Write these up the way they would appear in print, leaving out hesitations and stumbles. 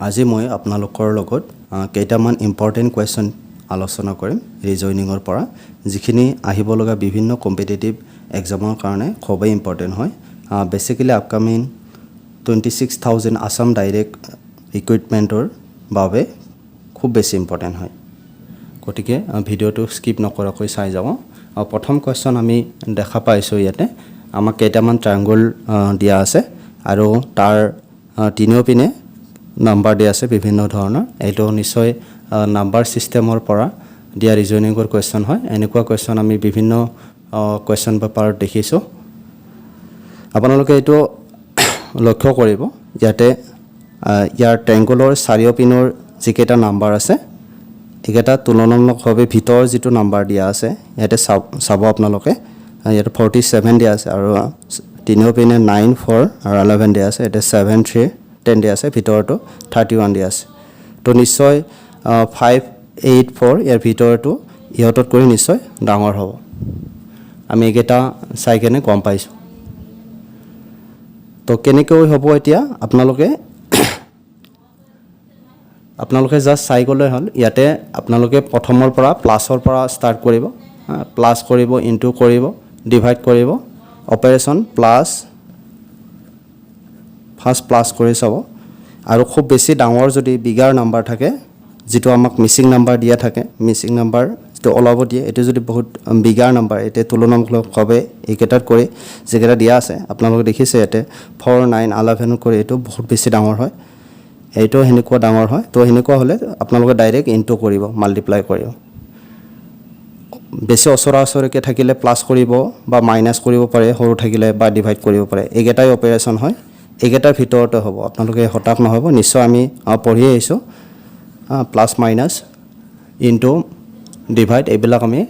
আজি মই আপোনালোকৰ লগত কেইটামান ইম্পৰ্টেণ্ট কুৱেশ্যন আলোচনা কৰিম ৰিজনিঙৰ পৰা যিখিনি আহিব লগা বিভিন্ন কম্পিটিটিভ এক্সামৰ কাৰণে খুবেই ইম্পৰ্টেণ্ট হয় বেসিক্যালি আপকামিং 26000 আসাম ডাইৰেক্ট ৰিক্ৰুটমেণ্টৰ বাবে খুব বেছি ইম্পৰ্টেণ্ট হয় গতিকে ভিডিঅ'টো স্কিপ নকৰাকৈ চাই যাব প্ৰথম কুৱেশ্যন আমি দেখা পাইছো ইয়াতে আমাক কেইটামান ট্ৰায়াঙ্গল দিয়া আছে আৰু তাৰ তিনিও পিনে নাম্বাৰ দিয়া আছে বিভিন্ন ধৰণৰ এইটো নিশ্চয় নাম্বাৰ সিস্টেমৰ পৰা দিয়া ৰিজনিঙৰ কুৱেশ্যন হয় এনেকুৱা কুৱেশ্যন আমি বিভিন্ন কুৱেশ্যন পেপাৰত দেখিছো আপোনালোকে এইটো লক্ষ্য কৰিব ইয়াতে ইয়াৰ ট্ৰায়াঙ্গলৰ চাৰিও পিনৰ যিকেইটা নাম্বাৰ আছে একেটা তুলনামূলকভাৱে ভিতৰ যিটো নাম্বাৰ দিয়া আছে ইয়াতে চাব আপোনালোকে ইয়াতে 47 দিয়া আছে আৰু তিনিও পিনে 9 4 আৰু 11 দিয়া আছে এটা 7 3 10 দিয়া আছে ভিতৰটো 31 দিয়া আছে তো নিশ্চয় 5 8 4 ইয়াৰ ভিতৰটো ইহতত কৰি নিশ্চয় ডাঙৰ হ'ব আমি একেটা চাই কেনে গম পাইছো তো কেনেকৈ হ'ব এতিয়া আপোনালোকে জাস্ট চাই গ'লে হ'ল ইয়াতে আপোনালোকে প্ৰথমৰ পৰা প্লাছৰ পৰা ষ্টাৰ্ট কৰিব প্লাছ কৰিব ইনটু কৰিব ডিভাইড কৰিব অপাৰেচন প্লাছ ফাৰ্স্ট প্লাছ কৰি চাব আৰু খুব বেছি ডাঙৰ যদি বিগাৰ নাম্বাৰ থাকে যেটো আমাক মিসিং নাম্বাৰ দিয়া থাকে মিসিং নাম্বাৰ যেটো অলব দিয়ে এটো যদি বহুত বিগাৰ নাম্বাৰ এতে তুলনামূলকভাৱে একেটাত কৰি যেকেটা দিয়া আছে আপোনালোকে দেখিছে এতে 4 9 11 কৰি এটো বহুত বেছি ডাঙৰ হয় এইটো হেনেকুৱা ডাঙৰ হয় তো হেনেকুৱা হলে আপোনালোকে ডাইৰেক্ট ইনটু কৰিব মাল্টিপ্লাই কৰিব বেছি অসৰাসৰকে থাকিলে প্লাস কৰিব বা মাইনাস কৰিব পাৰে হৰু থাকিলে বা ডিভাইড কৰিব পাৰে একেটাই অপাৰেচন হয় একেটাৰ ভিতৰতে হ'ব আপোনালোকে হঠাৎ নহব নিশ্চয় আমি পঢ়ি আহিছো প্লাস মাইনাস ইনটু ডিভাইড এইবিলাক আমি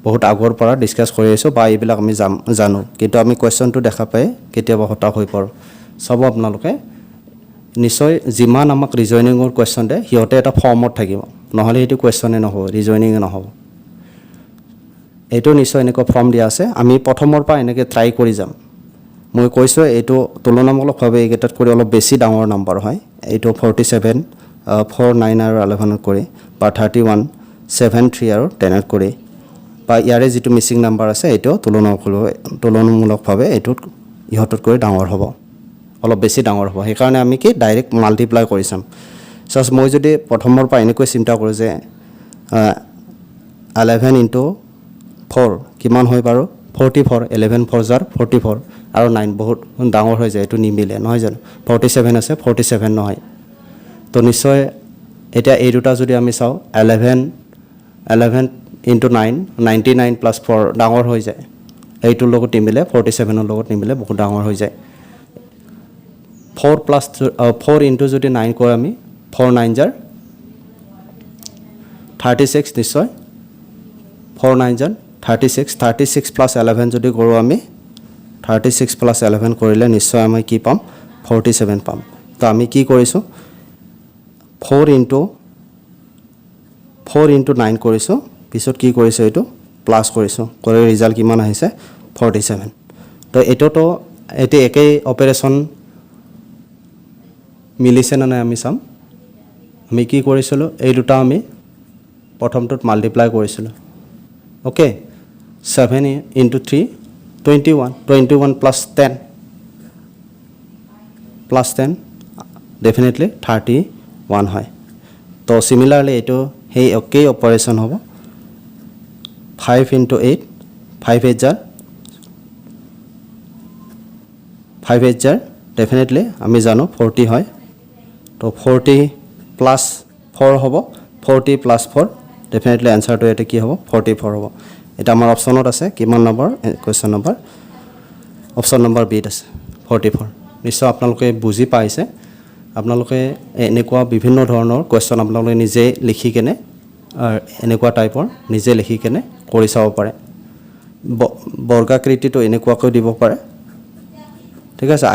বহুত আগৰ পৰা ডিসকাস কৰি আছো বা এইবিলাক আমি জানো কিন্তু আমি কোৱেশ্চনটো দেখা পাই কেতিয়াবা হঠাৎ হৈ পৰ সব আপোনালোকে নিশ্চয় যিমান আমাক ৰিজনিঙৰ কুৱেশ্যন দে হিয়তে এটা ফৰ্মত থাকিব নহলে এটো কুৱেশ্যনে নহব ৰিজনিং নহব এটো নিশ্চয় এনেকুৱা ফৰ্ম দিয়া আছে আমি প্ৰথমৰ পৰা এনেকে ট্ৰাই কৰি যাম মই কৈছো এটো তুলনামূলকভাৱে একেটাত কৰি অলপ বেছি ডাঙৰ নাম্বাৰ হয় এটো 47 4 9 আৰু 11 কৰি বা 31 7 3 আৰু 10 কৰি বা ইয়াৰে যেটো মিসিং নাম্বাৰ আছে এটো তুলনামূলকভাৱে এটো ইহতত কৰি ডাঙৰ হ'ব অলপ বেছি ডাঙৰ হ'ব সেই কাৰণে আমি কি ডাইৰেক্ট মাল্টিপ্লাই কৰি চাম সস মই যদি প্ৰথমৰ পৰা এনেকৈ চিন্তা কৰো যে 11 ইনটু 4 কিমান হয় বাৰু 44 11 4 জাৰ 44 আৰু 9 বহুত ডাঙৰ হৈ যায় এটো নিমিলে নহয় জানো 47 আছে 47 নহয় তো নিশ্চয় এটা এই দুটা যদি আমি চাও 11 ইনটু 9 99 প্লাস 4 ডাঙৰ হৈ যায় এইটোৰ লগত নিমিলে 47 ৰ লগত নিমিলে বহুত ডাঙৰ হৈ যায় 4 plus 4 into যদি 9 কৰে আমি 4 9 জাৰ 36 নিশ্চয় 4 9 জাৰ 36 plus 11 যদি কৰো আমি 36 plus 11 কৰিলে নিশ্চয় আমি কি পাম 47 পাম তো আমি কি কৰিছো 4 into 9 কৰিছো পিছত কি কৰিছো এটো প্লাস কৰিছো কৰে ৰিজাল্ট কিমান আহিছে 47 তো এটো এতে একেই অপাৰেচন মিলিছে না আমি চাম আমি কি কৰিছিলো এই দুটা আমি প্ৰথমটোত মাল্টিপ্লাই কৰিছিলো ওকে 7 into 3 21 plus 10 definitely 31 হয় তো similarly এটো হেই ওকে অপাৰেচন হ'ব 5 into 8 5 8 জাৰ 5 8 জাৰ definitely আমি জানো 40 হয় তো 40 plus 4 হ'ব 40 plus 4 definitely answer to এতে কি হ'ব 44 হ'ব এটা আমাৰ অপচনত আছে কিমান number question number option number B আছে 44 নিশ্চয় আপোনালোকে বুজি পাইছে আপোনালোকে এনেকুৱা বিভিন্ন ধৰণৰ কোৱেশ্চন আপোনালোকে নিজে লিখি কেনে এনেকুৱা টাইপৰ নিজে লিখি কেনে কৰি চাব পাৰে বৰ্গাকৃতিটো এনেকুৱাকৈ দিব পাৰে ঠিক আছে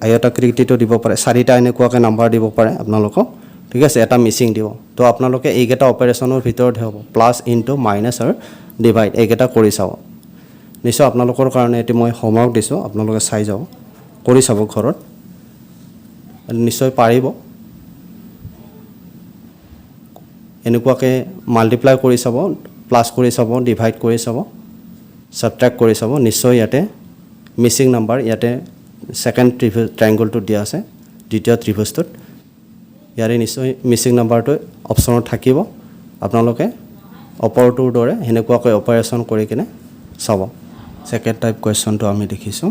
আয়তাকৃতিটো দিব পাৰে চাৰিটা এনেকুৱাকৈ নাম্বাৰ দিব পাৰে আপোনালোকক ঠিক আছে এটা মিসিং দিব তো আপোনালোকে এইকেটা অপাৰেচনৰ ভিতৰত হ'ব প্লাস ইনটু মাইনাস আৰু ডিভাইড এইকেটা কৰি চাও নিশ্চয় আপোনালোকৰ কাৰণে এটি মই হোমৱৰ্ক দিছো আপোনালোকে চাই যাও কৰি চাব ঘৰত নিশ্চয় পাৰিব এনেকুৱাকৈ মাল্টিপ্লাই কৰি চাব, প্লাছ কৰি চাব, ডিভাইড কৰি চাব, ছাবট্ৰেক্ট কৰি চাব, নিশ্চয় ইয়াতে মিছিং নাম্বাৰ ইয়াতে ছেকেণ্ড ট্ৰাইংগলটো দিয়া আছে, দ্বিতীয় ত্ৰিভুজটোত ইয়াৰে নিশ্চয় মিছিং নাম্বাৰটো অপশ্যনত থাকিব। আপোনালোকে ওপৰটোৰ দৰে সেনেকুৱাকৈ অপাৰেশ্যন কৰি কিনে চাব। ছেকেণ্ড টাইপ কুৱেশ্যনটো আমি দেখিছোঁ,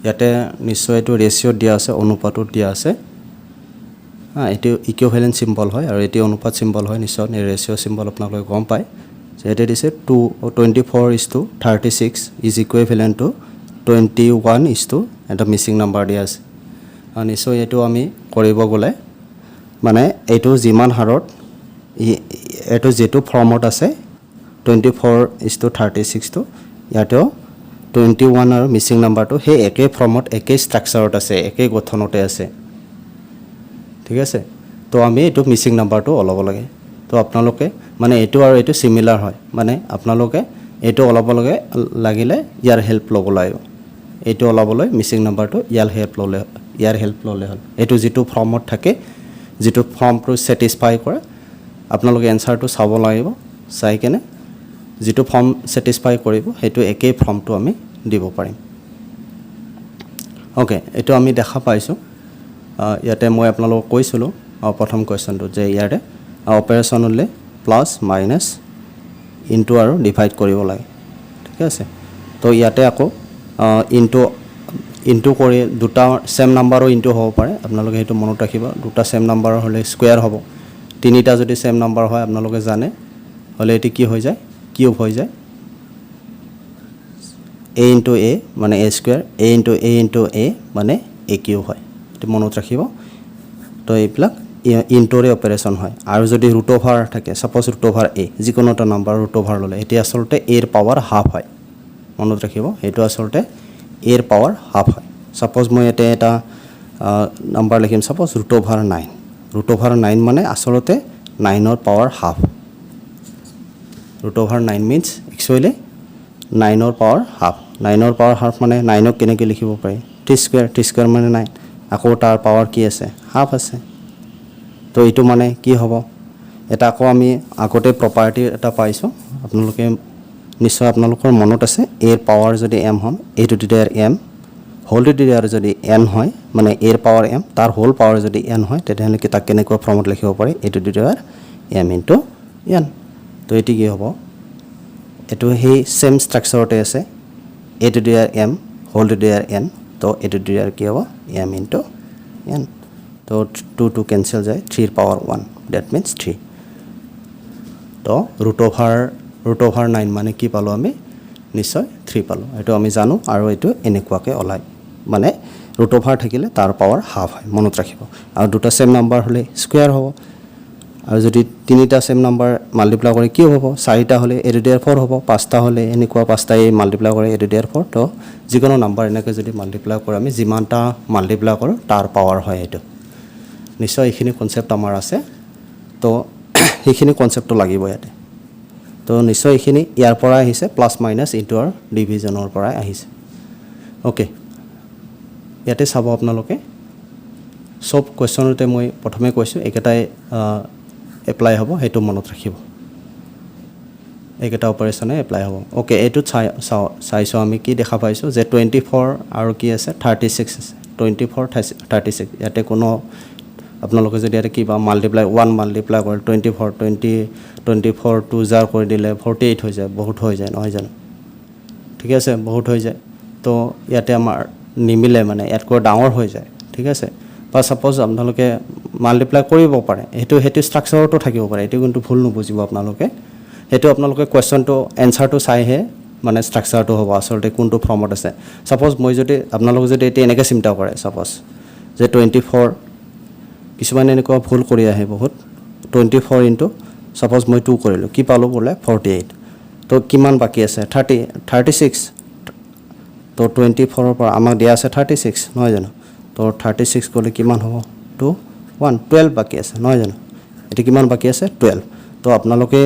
ইয়াতে নিশ্চয় এইটো ৰেচিঅ'ত দিয়া আছে, অনুপাতত দিয়া আছে। এইটো ইকুইভেলেণ্ট চিম্বল হয় আৰু এইটো অনুপাত চিম্বল হয়। নিশ্চয় ৰেচিঅ' চিম্বল আপোনালোকে গম পায় যে ইয়াতে দিছে 24:36 ইজ ইকুইভেলেণ্ট টু 21 এটা মিছিং নাম্বাৰ দিয়া আছে। নিশ্চয় এইটো আমি কৰিব গ'লে মানে এইটো যিমান হাৰত এইটো যিটো ফৰ্মত আছে 24:36টো ইয়াতেও 21 আৰু মিছিং নাম্বাৰটো সেই একেই ফৰ্মত, একেই ষ্ট্ৰাকচাৰত আছে, একেই গঠনতে আছে। ঠিক আছে, তো আমি এইটো মিছিং নাম্বাৰটো ওলাব লাগে। তো আপোনালোকে মানে এইটো আৰু এইটো চিমিলাৰ হয়, মানে আপোনালোকে এইটো ওলাব লাগে লাগিলে ইয়াৰ হেল্প ল'ব লাগিব। এইটো ওলাবলৈ মিছিং নাম্বাৰটো ইয়াৰ হেল্প ল'লে হ'ল। এইটো যিটো ফৰ্মত থাকে, যিটো ফৰ্মটো ছেটিছফাই কৰে, আপোনালোকে এনচাৰটো চাব লাগিব, চাই কেনে যিটো ফৰ্ম ছেটিছফাই কৰিব সেইটো একেই ফৰ্মটো আমি দিব পাৰিম। অ'কে, এইটো আমি দেখা পাইছোঁ। ইয়াতে মই আপোনালোকক কৈছিলোঁ প্ৰথম কুৱেশ্যনটো যে ইয়াতে অপাৰেশ্যন হ'লে প্লাছ মাইনাছ ইনটু আৰু ডিভাইড কৰিব লাগে। ঠিক আছে, তো ইয়াতে আকৌ ইনটু কৰি দুটা ছেম নাম্বাৰো ইনটু হ'ব পাৰে, আপোনালোকে সেইটো মনত ৰাখিব। দুটা ছেম নাম্বাৰ হ'লে স্কুৱেৰ হ'ব, তিনিটা যদি ছেম নাম্বাৰ হয় আপোনালোকে জানে, হ'লে এইটো কি হৈ যায়, কিউব হৈ যায়। এ ইনটু এ মানে এ স্কুৱেৰ, এ ইনটু এ মানে এ কিউব হয়, এইটো মনত ৰাখিব। তো এইবিলাক ইনটুৰে অপাৰেশ্যন হয়। আৰু যদি ৰুট অভাৰ থাকে, ছাপ'জ ৰুট অভাৰ এ, যিকোনো এটা নাম্বাৰ ৰুট অভাৰ ল'লে এতিয়া আচলতে এৰ পাৱাৰ হাফ হয়, মনত ৰাখিব। সেইটো আচলতে এৰ পাৱাৰ হাফ হয়। ছাপ'জ মই ইয়াতে এটা নাম্বাৰ লিখিম, suppose root over 9। Root over 9 মানে আচলতে 9ৰ power half. Root over 9 means actually 9ৰ পাৱাৰ হাফ। 9ৰ পাৱাৰ হাফ মানে 9ক কেনেকৈ লিখিব পাৰি, টি স্কুৱেৰ মানে 9, আকৌ তাৰ পাৱাৰ কি আছে, হাফ আছে। তো এইটো মানে কি হ'ব, এটা আকৌ আমি আগতে প্ৰপাৰ্টি এটা পাইছোঁ, আপোনালোকে নিশ্চয় আপোনালোকৰ মনত আছে, এৰ পাৱাৰ যদি এম হয়, A to the power M, whole to the power যদি এন হয়, মানে এৰ পাৱাৰ এম, তাৰ হোল পাৱাৰ যদি এন হয়, তেতিয়াহ'লে তাক কেনেকুৱা ফৰ্মত লিখিব পাৰি, A to the power M into N. তো এইটো কি হ'ব, এইটো সেই ছেম ষ্ট্ৰাকচাৰতে আছে, A to the power M, whole to the power N. তো এ টু দি পাৱাৰ কি হ'ব, এম ইনটু এন। তো 2 কেঞ্চেল যায়, 3ৰ পাৱাৰ 1, ডেট মিনছ 3। তো ৰুট অভাৰ 9 মানে কি পালোঁ আমি, নিশ্চয় 3 পালোঁ। এইটো আমি জানো, আৰু এইটো এনেকুৱাকৈ ওলায়, মানে ৰুট অভাৰ থাকিলে তাৰ পাৱাৰ হাফ হয়, মনত ৰাখিব। আৰু দুটা ছেম নাম্বাৰ হ'লে স্কুৱেৰ হ'ব, আৰু যদি তিনিটা ছেম নাম্বাৰ মাল্টিপ্লাই কৰি কি হ'ব, 4টা হ'লে এ টু দি পাৱাৰ 4 হ'ব, 5টা হ'লে এনেকুৱা 5টাই মাল্টিপ্লাই কৰে এ টু দি পাৱাৰ 4। তো যিকোনো নাম্বাৰ এনেকৈ যদি মাল্টিপ্লাই কৰোঁ আমি, যিমানটা মাল্টিপ্লাই কৰোঁ তাৰ পাৱাৰ হয় এইটো। নিশ্চয় এইখিনি কনচেপ্ট আমাৰ আছে, তো সেইখিনি কনচেপ্টটো লাগিব ইয়াতে। তো নিশ্চয় এইখিনি ইয়াৰ পৰাই আহিছে, প্লাছ মাইনাছ ইনটু আৰু ডিভিজনৰ পৰাই আহিছে। অ'কে, ইয়াতে চাব আপোনালোকে, চব কুৱেশ্যনতে মই প্ৰথমে কৈছোঁ একেটাই এপ্লাই হ'ব, সেইটো মনত ৰাখিব, এইকেইটা অপাৰেশ্যনে এপ্লাই হ'ব। অ'কে, এইটোত চাইছোঁ আমি কি দেখা পাইছোঁ যে 24 আৰু কি আছে 36 আছে, 24 36। ইয়াতে কোনো আপোনালোকে যদি ইয়াতে কিবা মাল্টিপ্লাই 1 মাল্টিপ্লাই কৰে 24 2 জাৰ কৰি দিলে 48 হৈ যায়, বহুত হৈ যায় নহয় জানো, ঠিক আছে, বহুত হৈ যায়। তো ইয়াতে আমাৰ নিমিলে, মানে ইয়াতকৈ ডাঙৰ হৈ যায়, ঠিক আছে। বা ছাপ'জ আপোনালোকে মাল্টিপ্লাই কৰিব পাৰে, সেইটো ষ্ট্ৰাকচাৰতো থাকিব পাৰে, এইটো কিন্তু ভুল নুবুজিব আপোনালোকে। সেইটো আপোনালোকে কুৱেশ্যনটো এনচাৰটো চাইহে মানে ষ্ট্ৰাকচাৰটো হ'ব, আচলতে কোনটো ফৰ্মত আছে। ছাপ'জ মই যদি আপোনালোকে যদি এতিয়া এনেকৈ চিন্তা কৰে, ছাপ'জ যে 24, কিছুমানে এনেকুৱা ভুল কৰি আহে বহুত, 24 ইনটু ছাপ'জ মই 2 কৰিলোঁ, কি পালোঁ বোলে 48। তো কিমান বাকী আছে, 36। তো 24ৰ পৰা আমাক দিয়া আছে 36 নহয় জানো, তো 36 গ'লে কিমান হ'ব, 2 1 12 বাকী আছে নহয় জানো, এইটো কিমান বাকী আছে 12। তো আপোনালোকে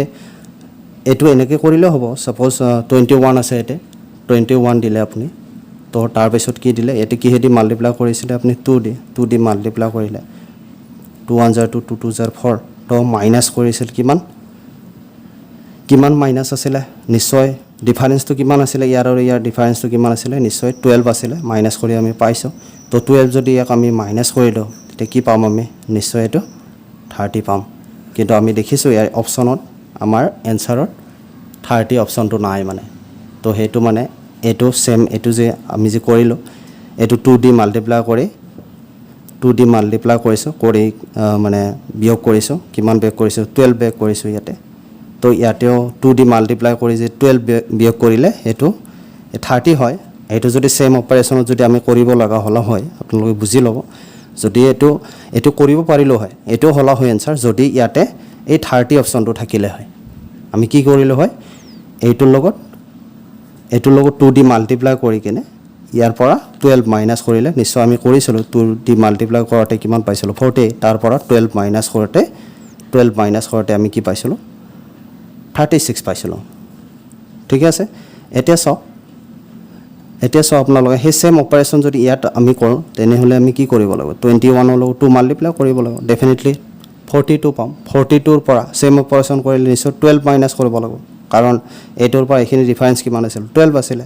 এইটো এনেকৈ কৰিলেও হ'ব, ছাপ'জ 21 আছে, ইয়াতে 21 দিলে আপুনি, তো তাৰপিছত কি দিলে, ইয়াতে কিহেদি মাল্টিপ্লাই কৰিছিলে আপুনি, 2 দি মাল্টিপ্লাই কৰিলে, 2 1 জাৰ 2, 2 2 জাৰ 4, তো মাইনাছ কৰিছিল কিমান মাইনাছ আছিলে নিশ্চয় ডিফাৰেন্সটো কিমান আছিলে ইয়াৰ আৰু ইয়াৰ ডিফাৰেন্সটো কিমান আছিলে নিশ্চয় 12 আছিলে মাইনাছ কৰি আমি পাইছোঁ তো 12 যদি ইয়াক আমি মাইনাছ কৰি দিওঁ তেতিয়া কি পাম আমি নিশ্চয় এইটো 30 পাম কিন্তু আমি দেখিছোঁ ইয়াৰ অপশ্যনত আমাৰ এনসাৰত 30 অপশ্যনটো নাই মানে তো হেতু মানে এটো সেম এটো যে আমি যে কৰিলো এটো 2d মাল্টিপ্লাই কৰি 2d মাল্টিপ্লাই কৰিছো কৰি মানে বিয়োগ কৰিছো কিমান বিয়োগ কৰিছো 12 বিয়োগ কৰিছো ইয়াতে তো ইয়াতেও 2d মাল্টিপ্লাই কৰি যে 12 বিয়োগ কৰিলে এটো 30 হয় এটো যদি সেম অপাৰেশনত যদি আমি কৰিব লগা হলা হয় আপোনালোকে বুজি লব যদি এটো কৰিব পাৰিলো হয় এটো হলা হয় আনসাৰ যদি ইয়াতে এই 30 অপশনটো থাকিলে হয় আমি কি কৰিলো হয় এইটোৰ লগত 2d মাল্টিপ্লাই কৰি কেনে ইয়াৰ পৰা 12 মাইনাস কৰিলে নিশ্চয় আমি কৰিছিলো 2d মাল্টিপ্লাই কৰতে কিমান পাইছিলো 40 তাৰ পৰা 12 মাইনাস কৰতে আমি কি পাইছিলো 36 পাইছিলো ঠিক আছে এতিয়া সব আপোনালোকে হে সেম অপাৰেশন যদি ইয়াত আমি কৰো তেনে হলে আমি কি কৰিব লাগিব 21 ৰ লগত 2 মাল্টিপ্লাই কৰিব লাগিব ডেফিনেটলি 42 পাম 42 ৰ পৰা সেম অপাৰেশন কৰিলে নিশ্চয় 12 মাইনাস কৰিব লাগিব কাৰণ এটোৰ পৰা এখিনি ডিফাৰেন্স কিমান আছিল 12 আছিল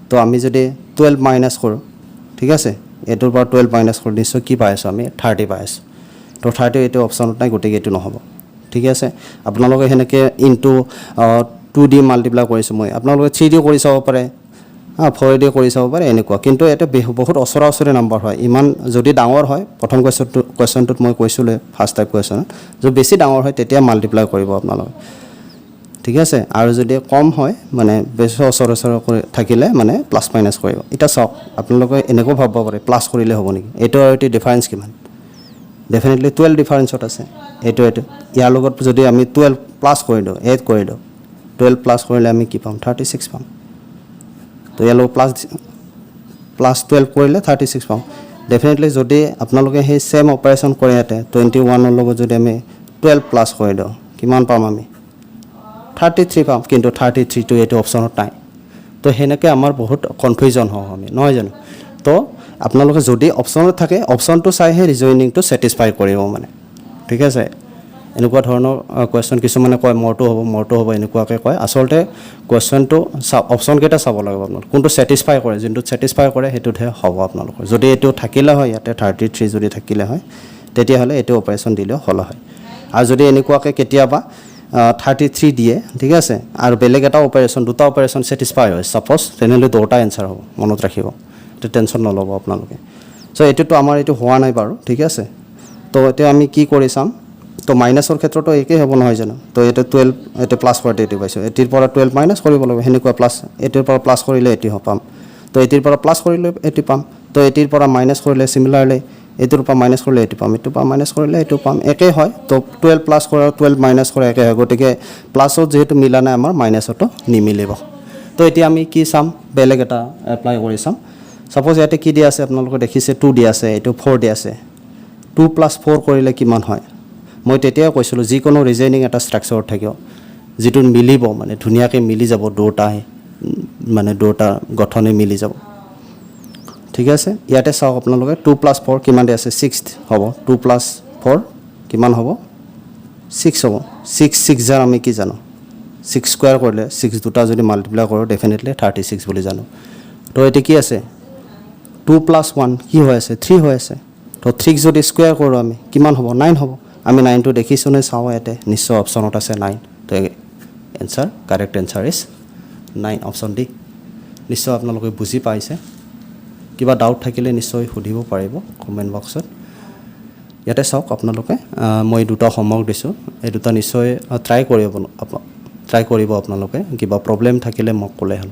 তো আমি যদি 12 মাইনাস কৰো ঠিক আছে এটোৰ পৰা 12 মাইনাস কৰি নিশ্চয় কি পাইছো আমি 30 পাইছো তো 30 এটো অপচনত নাই গটে এটো নহব ঠিক আছে আপোনালোকে হেনেকে ইনটু 2d মাল্টিপ্লাই কৰিছো মই আপোনালোকে 3d কৰি চাব পাৰে 4d কৰি চাব পাৰে এনেকুৱা কিন্তু এটা বহুত অসৰা নম্বৰ হয় ইমান যদি ডাঙৰ হয় প্ৰথম কোৱেশ্চনটোত মই কৈছিলে ফাৰ্স্ট টাইপ কোৱেশ্চন যদি বেছি ডাঙৰ হয় তেতিয়া মাল্টিপ্লাই কৰিব আপোনালোকে ঠিক আছে আৰু যদি কম হয় মানে বেছি অসৰা কৰি থাকিলে মানে প্লাস মাইনাস কৰিব এটা সব আপোনালোকে এনেকৈ ভাবব পাৰে প্লাস কৰিলে হ'ব নেকি এটো আৰু এটো ডিফাৰেন্স কিমান ডেফিনেটলি 12 ডিফাৰেন্সত আছে এটো ইয়াৰ লগত যদি আমি 12 প্লাস কৰি দিও 8 কৰি দিও 12 প্লাস কৰিলে আমি কি পাম 36 পাম তো ইয়ালো প্লাস 12 কৰিলে 36 পাম ডেফিনেটলি যদি আপোনালোকে হে সেম অপাৰেশন কৰে ইয়াতে 21 ৰ লগত যদি আমি 12 প্লাস কৰি দিও কিমান পাম আমি 33 পাম কিন্তু 33 টো এটো অপচনত নাই তো হেনেকে আমাৰ বহুত কনফিউজন হয় আমি নহয় জানো তো আপোনালোকে যদি অপচনত থাকে অপচনটো চাই হে ৰিজনিংটো স্যাটিসফাই কৰিব মানে ঠিক আছে এনেকুৱা ধৰণৰ কোৱেশ্চন কিছুমানে কয় মৰটো হ'ব এনেকুৱাকে কয় আসলতে কোৱেশ্চনটো অপচন কেটা চাব লাগিব আপোনালোক কোনটো স্যাটিসফাই কৰে যোনটো স্যাটিসফাই কৰে হেতুহে হ'ব আপোনালোকৰ যদি এটো থাকিলে হয় ইয়াতে 33 যদি থাকিলে হয় তেতিয়া হলে এটো অপাৰেশন দিলে হল হয় আৰু যদি এনেকুৱাকে কেতিয়াবা 33 দিয়ে ঠিক আছে আৰু বেলেগ এটা অপাৰেশন দুটা অপাৰেশন স্যাটিসফাই হয় সাপোজ তেনেহলে দুটা আনসাৰ হ'ব মনত ৰাখিব তো টেনশন নলব আপোনালোকে সো এটোটো আমাৰ এটো হোৱা নাই বাৰু ঠিক আছে তো এতিয়া আমি কি কৰি চাম তো মাইনাসৰ ক্ষেত্ৰটো একে হ'ব নহয় জানো তো এটা 12 এটা প্লাস কৰি এটো পাইছো এটিৰ পৰা 12 মাইনাস কৰিব লাগিব হেনেকুৱা প্লাস এটিৰ পৰা প্লাস কৰিলে এটি পাম তো এটিৰ পৰা প্লাস কৰিলে এটি পাম তো এটিৰ পৰা মাইনাস কৰিলে সিমিলাৰলি এটোৰ পৰা মাইনাস কৰিলে এটি পাম এটো পৰা মাইনাস কৰিলে এটো পাম একে হয় তো 12 প্লাস কৰা 12 মাইনাস কৰা একে হয় গটিকে প্লাসত যেহেতু মিলা নাই আমাৰ মাইনাসটো নিমিলিব তো এতিয়া আমি কি চাম বেলেগ এটা এপ্লাই কৰি চাম সাপোজ ইয়াতে কি দি আছে আপোনালোকে দেখিছে 2 দি আছে এটো 4 দি আছে 2 + 4 কৰিলে কিমান হয় মই তেতিয়া কৈছিলো যি কোনো ৰিজনিং এটা স্ট্ৰাকচাৰ থাকিও যেটো মিলিব মানে ধুনিয়াকে মিলি যাব দুটাই মানে দুটা গঠনে মিলি যাব ঠিক আছে ইয়াতে চাওক আপোনালোকে 2 + 4 কিমান দি আছে 6 হ'ব 2 + 4 কিমান হ'ব 6 হ'ব 6 জাৰ আমি কি জানো 6 স্কয়াৰ কৰিলে 6 দুটা যদি মাল্টিপ্লাই কৰো ডেফিনেটলি 36 বুলি জানো তো এটো কি আছে 2 + 1 কি হৈ আছে 3 হৈ আছে তো 3 যদি স্কয়াৰ কৰো আমি কিমান হ'ব 9 হ'ব আমি 9 টো দেখিছো নে চাও এতে নিশ্চয় অপচনত আছে 9 তো answer correct answer is 9 option D निश्चय আপোনালোকে বুজি পাইছে কিবা ডাউট থাকিলে নিশ্চয় সুধিব পাৰিব কমেন্ট বক্সত ইয়াতে চাওক আপোনালোকে মই দুটা হোমৱৰ্ক দিছো এই দুটা নিশ্চয় ট্ৰাই কৰিব আপোনালোকে কিবা প্ৰবলেম থাকিলে মোক ক'লে হ'ল